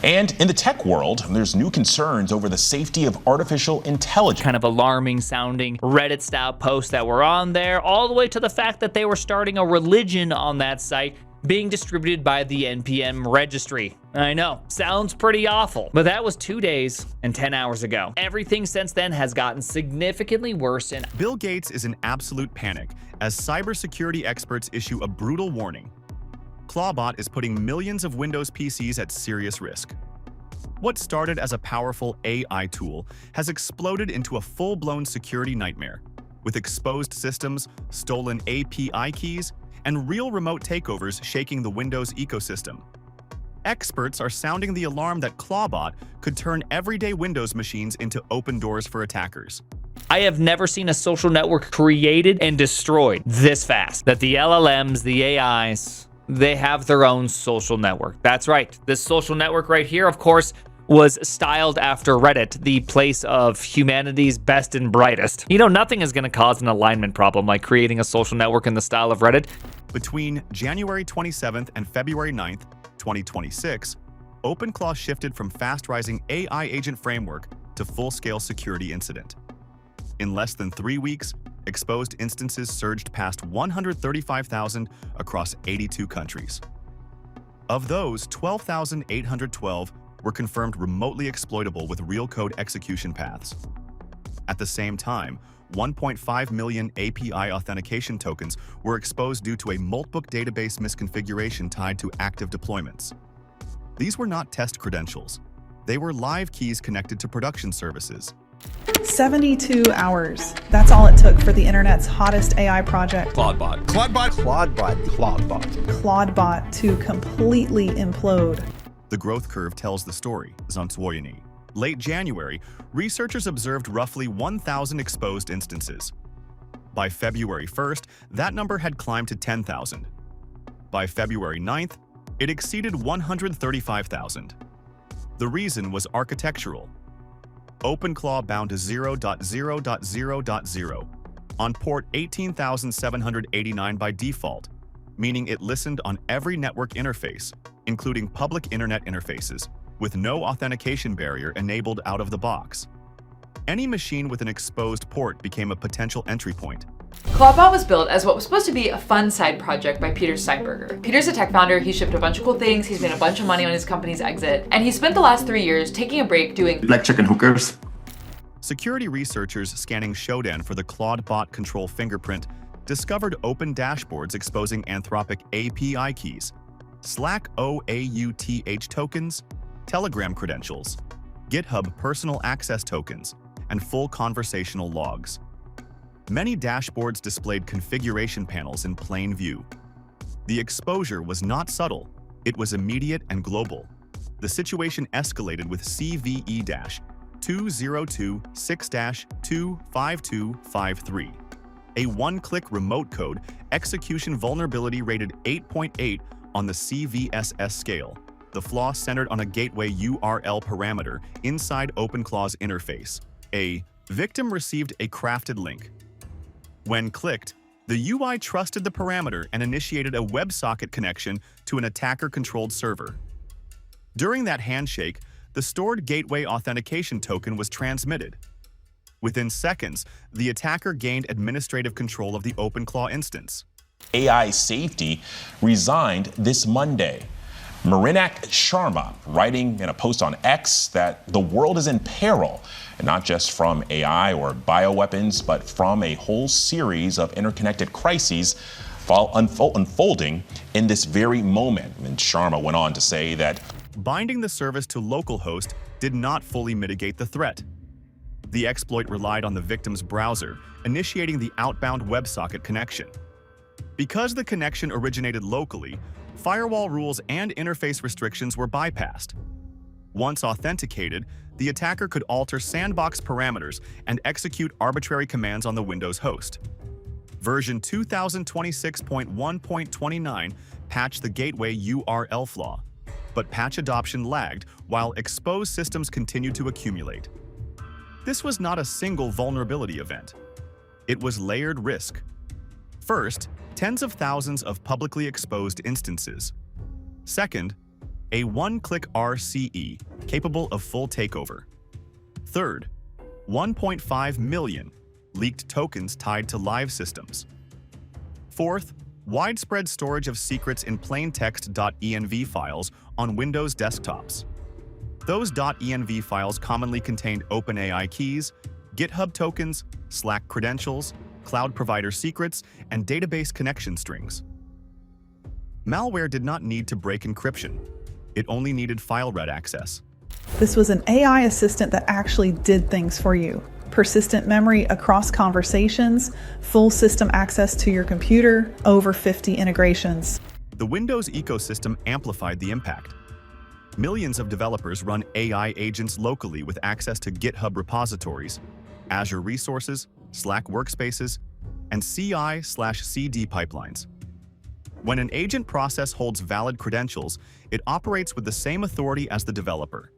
And in the tech world, there's new concerns over the safety of artificial intelligence. Kind of alarming sounding Reddit style posts that were on there, all the way to the fact that they were starting a religion on that site being distributed by the NPM registry. I know, sounds pretty awful, but that was 2 days and 10 hours ago. Everything since then has gotten significantly worse. And Bill Gates is in absolute panic as cybersecurity experts issue a brutal warning. Clawbot is putting millions of Windows PCs at serious risk. What started as a powerful AI tool has exploded into a full-blown security nightmare, with exposed systems, stolen API keys, and real remote takeovers shaking the Windows ecosystem. Experts are sounding the alarm that Clawbot could turn everyday Windows machines into open doors for attackers. I have never seen a social network created and destroyed this fast. That the LLMs, the AIs, they have their own social network. That's right. This social network right here, of course, was styled after Reddit, the place of humanity's best and brightest. You know, nothing is going to cause an alignment problem like creating a social network in the style of Reddit. Between January 27th and February 9th, 2026, OpenClaw shifted from fast-rising AI agent framework to full-scale security incident. In less than 3 weeks, exposed instances surged past 135,000 across 82 countries. Of those, 12,812 were confirmed remotely exploitable with real code execution paths. At the same time, 1.5 million API authentication tokens were exposed due to a multbook database misconfiguration tied to active deployments. These were not test credentials. They were live keys connected to production services. 72 hours. That's all it took for the internet's hottest AI project, ClawdBot. ClawdBot, to completely implode. The growth curve tells the story, Zantswoyeni. Late January, researchers observed roughly 1,000 exposed instances. By February 1st, that number had climbed to 10,000. By February 9th, it exceeded 135,000. The reason was architectural. OpenClaw bound to 0.0.0.0 on port 18,789 by default, meaning it listened on every network interface, including public internet interfaces, with no authentication barrier enabled out of the box. Any machine with an exposed port became a potential entry point. Clawbot was built as what was supposed to be a fun side project by Peter Steinberger. Peter's a tech founder, he shipped a bunch of cool things, he's made a bunch of money on his company's exit, and he spent the last 3 years taking a break doing like chicken hookers. Security researchers scanning Shodan for the ClawdBot control fingerprint discovered open dashboards exposing Anthropic API keys, Slack OAuth tokens, Telegram credentials, GitHub personal access tokens, and full conversational logs. Many dashboards displayed configuration panels in plain view. The exposure was not subtle, it was immediate and global. The situation escalated with CVE-2026-25253, a one-click remote code execution vulnerability rated 8.8 on the CVSS scale. The flaw centered on a gateway URL parameter inside OpenClaw's interface. A victim received a crafted link. When clicked, the UI trusted the parameter and initiated a WebSocket connection to an attacker-controlled server. During that handshake, the stored gateway authentication token was transmitted. Within seconds, the attacker gained administrative control of the OpenClaw instance. AI safety resigned this Monday. Marinak Sharma writing in a post on X that the world is in peril, and not just from AI or bioweapons, but from a whole series of interconnected crises unfolding in this very moment. And Sharma went on to say that binding the service to localhost did not fully mitigate the threat. The exploit relied on the victim's browser, initiating the outbound WebSocket connection. Because the connection originated locally, firewall rules and interface restrictions were bypassed. Once authenticated, the attacker could alter sandbox parameters and execute arbitrary commands on the Windows host. Version 2026.1.29 patched the gateway URL flaw, but patch adoption lagged while exposed systems continued to accumulate. This was not a single vulnerability event. It was layered risk. First, tens of thousands of publicly exposed instances. Second, a one-click RCE capable of full takeover. Third, 1.5 million leaked tokens tied to live systems. Fourth, widespread storage of secrets in plaintext.env files on Windows desktops. Those .env files commonly contained OpenAI keys, GitHub tokens, Slack credentials, cloud provider secrets, and database connection strings. Malware did not need to break encryption. It only needed file read access. This was an AI assistant that actually did things for you. Persistent memory across conversations, full system access to your computer, over 50 integrations. The Windows ecosystem amplified the impact. Millions of developers run AI agents locally with access to GitHub repositories, Azure resources, Slack workspaces, and CI/CD pipelines. When an agent process holds valid credentials, it operates with the same authority as the developer.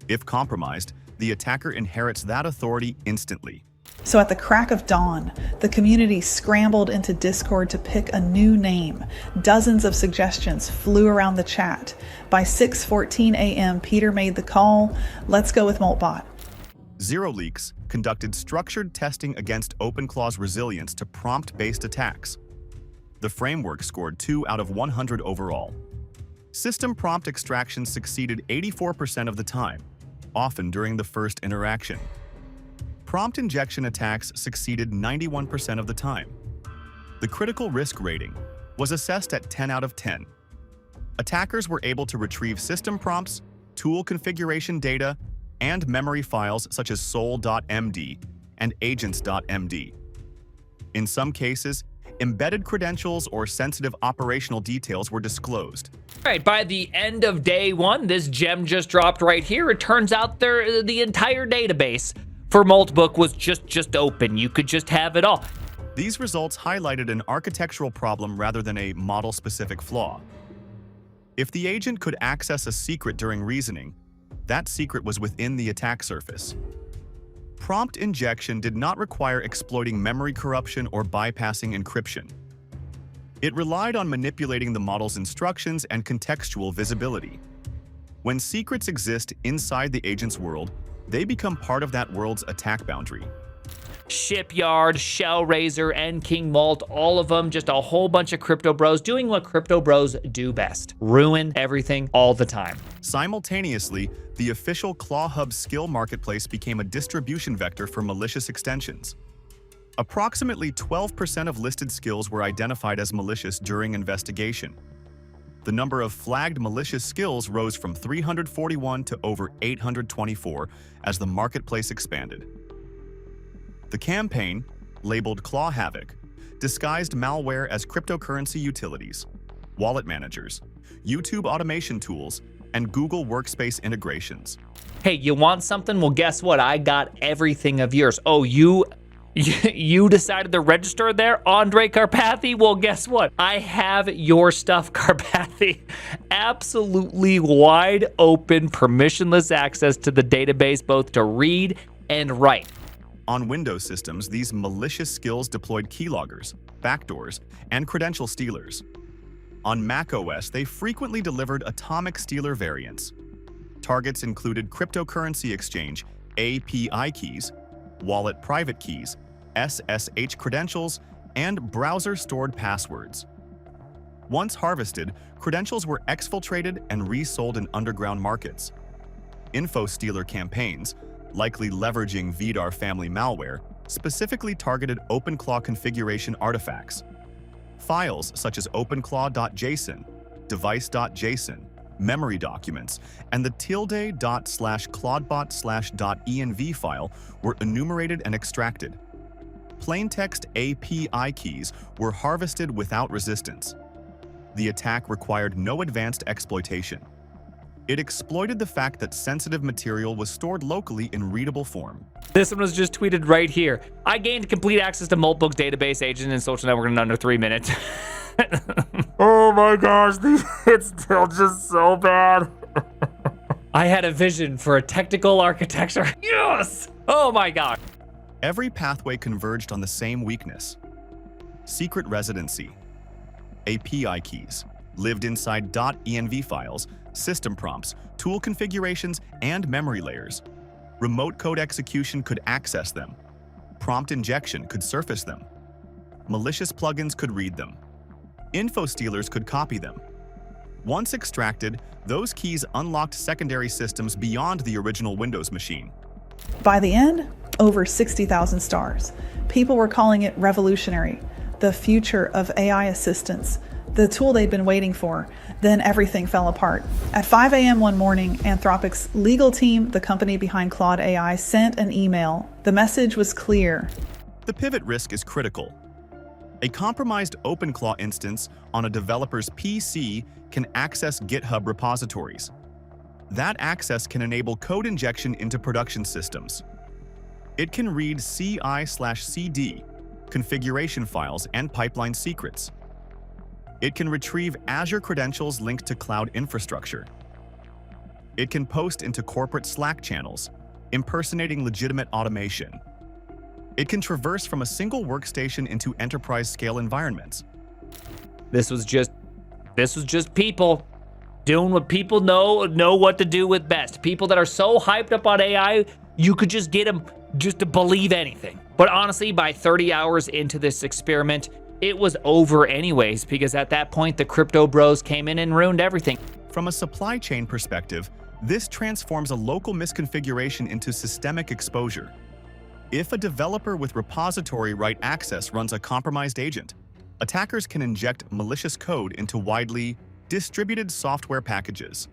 If compromised, the attacker inherits that authority instantly. So at the crack of dawn, the community scrambled into Discord to pick a new name. Dozens of suggestions flew around the chat. By 6:14 a.m., Peter made the call, let's go with MoltBot. ZeroLeaks conducted structured testing against OpenClaw's resilience to prompt-based attacks. The framework scored 2 out of 100 overall. System prompt extraction succeeded 84% of the time, often during the first interaction. Prompt injection attacks succeeded 91% of the time. The critical risk rating was assessed at 10 out of 10. Attackers were able to retrieve system prompts, tool configuration data, and memory files such as sol.md and agents.md. In some cases, embedded credentials or sensitive operational details were disclosed. All right, by the end of day one, this gem just dropped right here. It turns out the entire database for Moltbook was just open. You could just have it all. These results highlighted an architectural problem rather than a model-specific flaw. If the agent could access a secret during reasoning, that secret was within the attack surface. Prompt injection did not require exploiting memory corruption or bypassing encryption. It relied on manipulating the model's instructions and contextual visibility. When secrets exist inside the agent's world, they become part of that world's attack boundary. Shipyard, Shellraiser, and King Malt, all of them, just a whole bunch of crypto bros doing what crypto bros do best. Ruin everything all the time. Simultaneously, the official ClawHub skill marketplace became a distribution vector for malicious extensions. Approximately 12% of listed skills were identified as malicious during investigation. The number of flagged malicious skills rose from 341 to over 824 as the marketplace expanded. The campaign, labeled Claw Havoc, disguised malware as cryptocurrency utilities, wallet managers, YouTube automation tools, and Google Workspace integrations. Hey, you want something? Well, guess what? I got everything of yours. Oh, you decided to register there, Andre Carpathy? Well, guess what? I have your stuff, Carpathy. Absolutely wide open, permissionless access to the database, both to read and write. On Windows systems, these malicious skills deployed keyloggers, backdoors, and credential stealers. On macOS, they frequently delivered atomic stealer variants. Targets included cryptocurrency exchange, API keys, wallet private keys, SSH credentials, and browser-stored passwords. Once harvested, credentials were exfiltrated and resold in underground markets. Info stealer campaigns, likely leveraging VDAR family malware, specifically targeted OpenClaw configuration artifacts. Files such as openclaw.json, device.json, memory documents, and the tilde./clawdbot/.env file were enumerated and extracted. Plaintext API keys were harvested without resistance. The attack required no advanced exploitation. It exploited the fact that sensitive material was stored locally in readable form. This one was just tweeted right here. I gained complete access to Moltbook's database agent and social network in under 3 minutes. Oh my gosh, it's still just so bad. I had a vision for a technical architecture. Yes! Oh my god. Every pathway converged on the same weakness: secret residency, API keys, lived inside .env files, system prompts, tool configurations, and memory layers. Remote code execution could access them. Prompt injection could surface them. Malicious plugins could read them. Info stealers could copy them. Once extracted, those keys unlocked secondary systems beyond the original Windows machine. By the end, over 60,000 stars. People were calling it revolutionary, the future of AI assistance, the tool they'd been waiting for. Then everything fell apart. At 5 a.m. one morning, Anthropic's legal team, the company behind Claude AI, sent an email. The message was clear. The pivot risk is critical. A compromised OpenClaw instance on a developer's PC can access GitHub repositories. That access can enable code injection into production systems. It can read CI/CD, configuration files, and pipeline secrets. It can retrieve Azure credentials linked to cloud infrastructure. It can post into corporate Slack channels, impersonating legitimate automation. It can traverse from a single workstation into enterprise-scale environments. This was just people doing what people know what to do with best. People that are so hyped up on AI, you could just get them just to believe anything. But honestly, by 30 hours into this experiment, it was over anyways, because at that point, the crypto bros came in and ruined everything. From a supply chain perspective, this transforms a local misconfiguration into systemic exposure. If a developer with repository write access runs a compromised agent, attackers can inject malicious code into widely distributed software packages.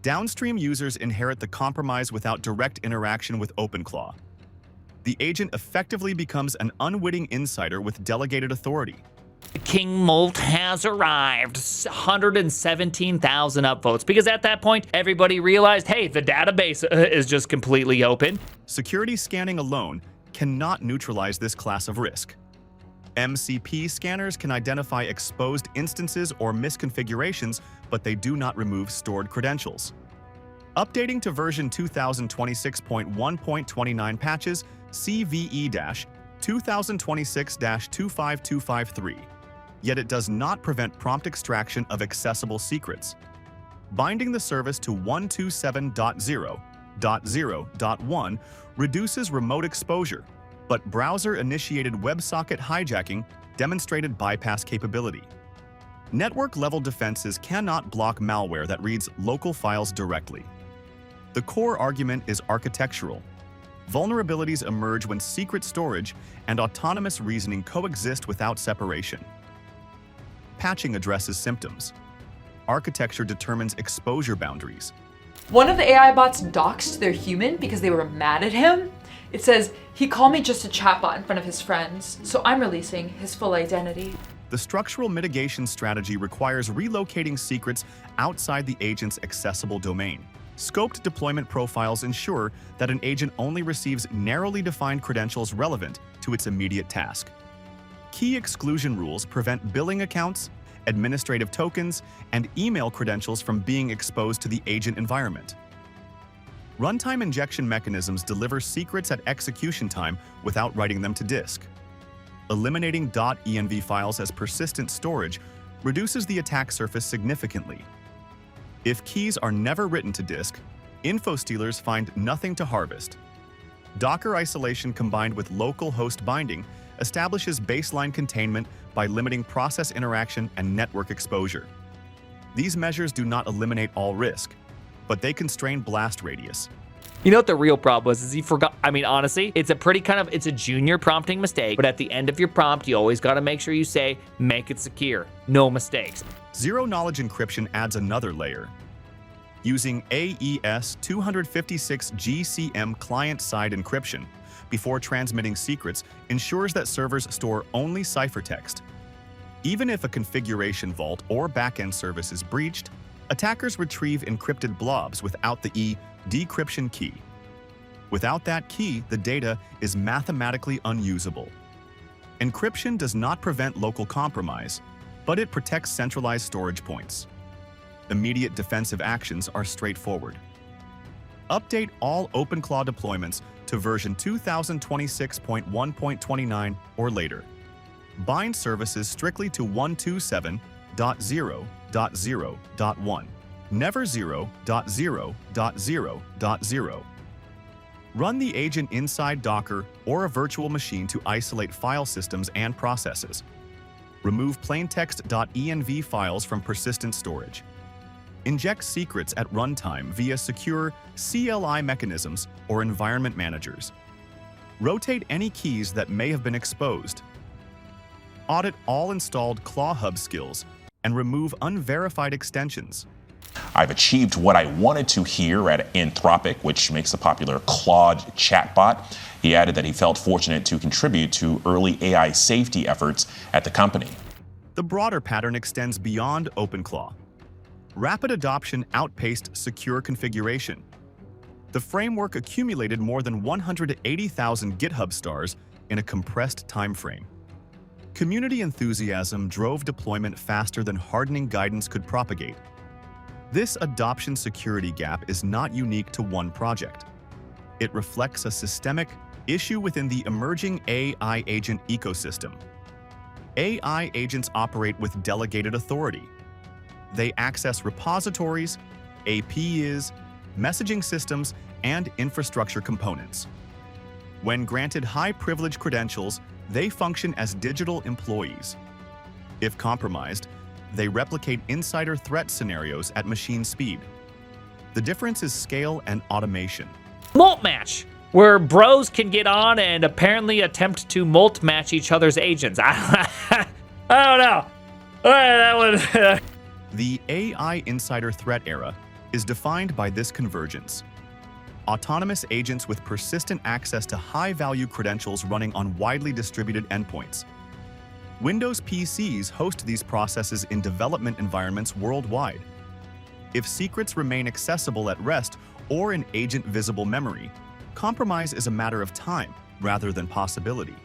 Downstream users inherit the compromise without direct interaction with OpenClaw. The agent effectively becomes an unwitting insider with delegated authority. King Molt has arrived. 117,000 upvotes, because at that point, everybody realized, hey, the database is just completely open. Security scanning alone cannot neutralize this class of risk. MCP scanners can identify exposed instances or misconfigurations, but they do not remove stored credentials. Updating to version 2026.1.29 patches CVE-2026-25253. Yet it does not prevent prompt extraction of accessible secrets. Binding the service to 127.0.0.1 reduces remote exposure, but browser-initiated WebSocket hijacking demonstrated bypass capability. Network-level defenses cannot block malware that reads local files directly. The core argument is architectural. Vulnerabilities emerge when secret storage and autonomous reasoning coexist without separation. Patching addresses symptoms. Architecture determines exposure boundaries. One of the AI bots doxed their human because they were mad at him. It says, he called me just a chatbot in front of his friends, so I'm releasing his full identity. The structural mitigation strategy requires relocating secrets outside the agent's accessible domain. Scoped deployment profiles ensure that an agent only receives narrowly defined credentials relevant to its immediate task. Key exclusion rules prevent billing accounts, administrative tokens, and email credentials from being exposed to the agent environment. Runtime injection mechanisms deliver secrets at execution time without writing them to disk. Eliminating .env files as persistent storage reduces the attack surface significantly. If keys are never written to disk, info stealers find nothing to harvest. Docker isolation combined with local host binding establishes baseline containment by limiting process interaction and network exposure. These measures do not eliminate all risk, but they constrain blast radius. You know what the real problem was? Is he forgot. I mean, honestly, it's a junior prompting mistake, but at the end of your prompt, you always got to make sure you say, make it secure, no mistakes. Zero-knowledge encryption adds another layer. Using AES 256 GCM client-side encryption before transmitting secrets ensures that servers store only ciphertext. Even if a configuration vault or backend service is breached, attackers retrieve encrypted blobs without the decryption key. Without that key, the data is mathematically unusable. Encryption does not prevent local compromise, but it protects centralized storage points. Immediate defensive actions are straightforward. Update all OpenClaw deployments to version 2026.1.29 or later. Bind services strictly to 127.0.0.1 0.0.1, never 0.0.0.0.0. Run the agent inside Docker or a virtual machine to isolate file systems and processes. Remove plaintext.env files from persistent storage. Inject secrets at runtime via secure CLI mechanisms or environment managers. Rotate any keys that may have been exposed. Audit all installed ClawHub skills and remove unverified extensions. I've achieved what I wanted to here at Anthropic, which makes the popular Claude chatbot. He added that he felt fortunate to contribute to early AI safety efforts at the company. The broader pattern extends beyond OpenClaw. Rapid adoption outpaced secure configuration. The framework accumulated more than 180,000 GitHub stars in a compressed time frame. Community enthusiasm drove deployment faster than hardening guidance could propagate. This adoption security gap is not unique to one project. It reflects a systemic issue within the emerging AI agent ecosystem. AI agents operate with delegated authority. They access repositories, APIs, messaging systems, and infrastructure components. When granted high-privilege credentials, they function as digital employees. If compromised, they replicate insider threat scenarios at machine speed. The difference is scale and automation. Molt match, where bros can get on and apparently attempt to molt match each other's agents. I don't know. That one. The AI insider threat era is defined by this convergence. Autonomous agents with persistent access to high-value credentials running on widely distributed endpoints. Windows PCs host these processes in development environments worldwide. If secrets remain accessible at rest or in agent-visible memory, compromise is a matter of time rather than possibility.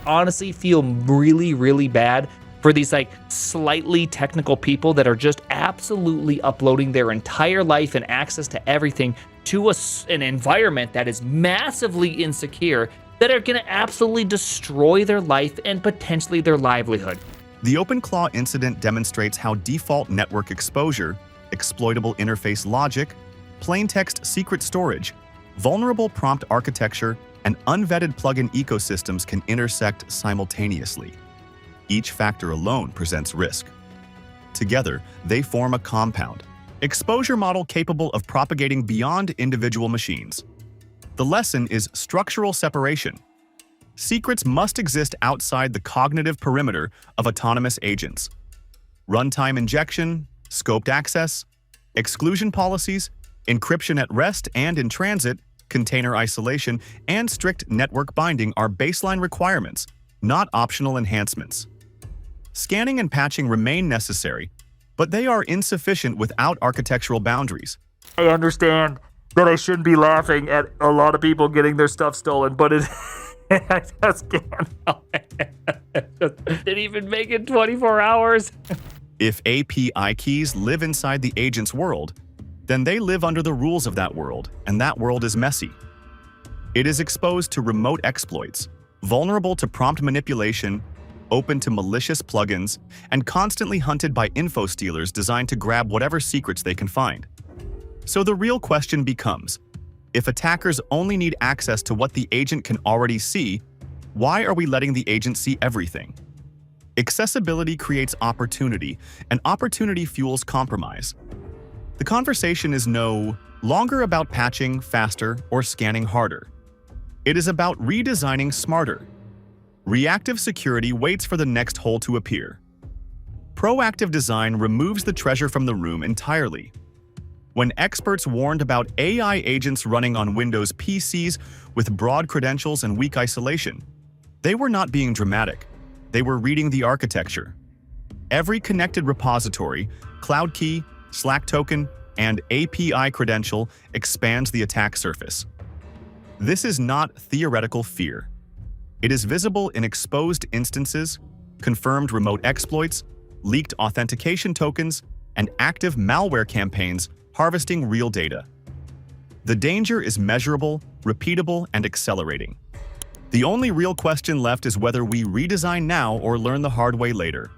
I honestly feel really, really bad for these slightly technical people that are just absolutely uploading their entire life and access to everything to an environment that is massively insecure, that are going to absolutely destroy their life and potentially their livelihood. The OpenClaw incident demonstrates how default network exposure, exploitable interface logic, plaintext secret storage, vulnerable prompt architecture, and unvetted plugin ecosystems can intersect simultaneously. Each factor alone presents risk. Together, they form a compound exposure model capable of propagating beyond individual machines. The lesson is structural separation. Secrets must exist outside the cognitive perimeter of autonomous agents. Runtime injection, scoped access, exclusion policies, encryption at rest and in transit, container isolation, and strict network binding are baseline requirements, not optional enhancements. Scanning and patching remain necessary, but they are insufficient without architectural boundaries. I understand that I shouldn't be laughing at a lot of people getting their stuff stolen, but I just can't help it. Didn't even make it 24 hours. If API keys live inside the agent's world, then they live under the rules of that world, and that world is messy. It is exposed to remote exploits, vulnerable to prompt manipulation, open to malicious plugins, and constantly hunted by info stealers designed to grab whatever secrets they can find. So the real question becomes, if attackers only need access to what the agent can already see, why are we letting the agent see everything? Accessibility creates opportunity, and opportunity fuels compromise. The conversation is no longer about patching faster or scanning harder. It is about redesigning smarter. Reactive security waits for the next hole to appear. Proactive design removes the treasure from the room entirely. When experts warned about AI agents running on Windows PCs with broad credentials and weak isolation, they were not being dramatic. They were reading the architecture. Every connected repository, cloud key, Slack token, and API credential expands the attack surface. This is not theoretical fear. It is visible in exposed instances, confirmed remote exploits, leaked authentication tokens, and active malware campaigns harvesting real data. The danger is measurable, repeatable, and accelerating. The only real question left is whether we redesign now or learn the hard way later.